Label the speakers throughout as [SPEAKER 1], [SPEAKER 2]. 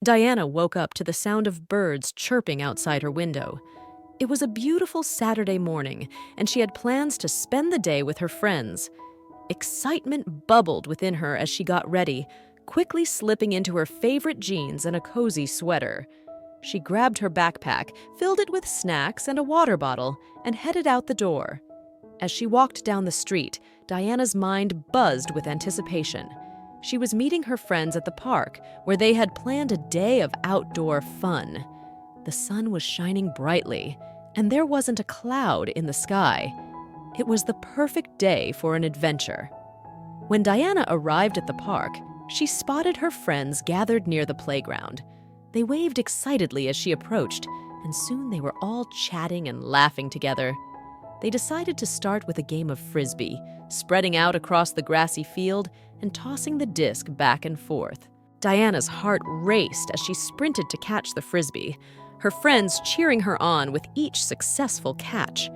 [SPEAKER 1] Diana woke up to the sound of birds chirping outside her window. It was a beautiful Saturday morning, and she had plans to spend the day with her friends. Excitement bubbled within her as she got ready, quickly slipping into her favorite jeans and a cozy sweater. She grabbed her backpack, filled it with snacks and a water bottle, and headed out the door. As she walked down the street, Diana's mind buzzed with anticipation. She was meeting her friends at the park, where they had planned a day of outdoor fun. The sun was shining brightly, and there wasn't a cloud in the sky. It was the perfect day for an adventure. When Diana arrived at the park, she spotted her friends gathered near the playground. They waved excitedly as she approached, and soon they were all chatting and laughing together. They decided to start with a game of frisbee, spreading out across the grassy field and tossing the disc back and forth. Diana's heart raced as she sprinted to catch the frisbee, her friends cheering her on with each successful catch.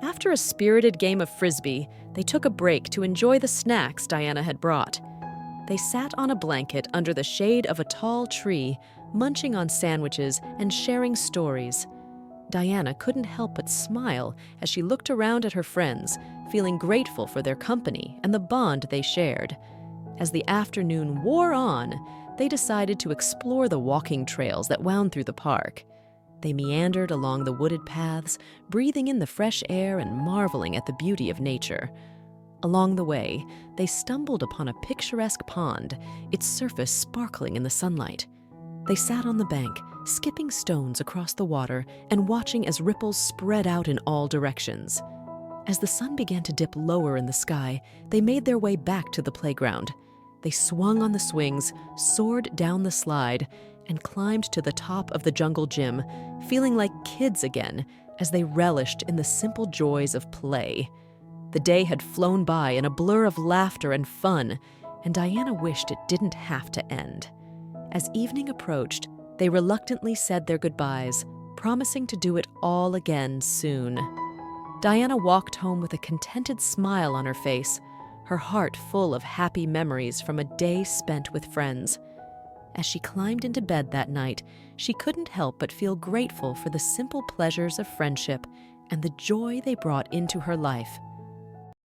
[SPEAKER 1] After a spirited game of frisbee, they took a break to enjoy the snacks Diana had brought. They sat on a blanket under the shade of a tall tree, munching on sandwiches and sharing stories. Diana couldn't help but smile as she looked around at her friends, feeling grateful for their company and the bond they shared. As the afternoon wore on, they decided to explore the walking trails that wound through the park. They meandered along the wooded paths, breathing in the fresh air and marveling at the beauty of nature. Along the way, they stumbled upon a picturesque pond, its surface sparkling in the sunlight. They sat on the bank, skipping stones across the water and watching as ripples spread out in all directions. As the sun began to dip lower in the sky, they made their way back to the playground. They swung on the swings, soared down the slide, and climbed to the top of the jungle gym, feeling like kids again as they relished in the simple joys of play. The day had flown by in a blur of laughter and fun, and Diana wished it didn't have to end. As evening approached, they reluctantly said their goodbyes, promising to do it all again soon. Diana walked home with a contented smile on her face, her heart full of happy memories from a day spent with friends. As she climbed into bed that night, she couldn't help but feel grateful for the simple pleasures of friendship and the joy they brought into her life.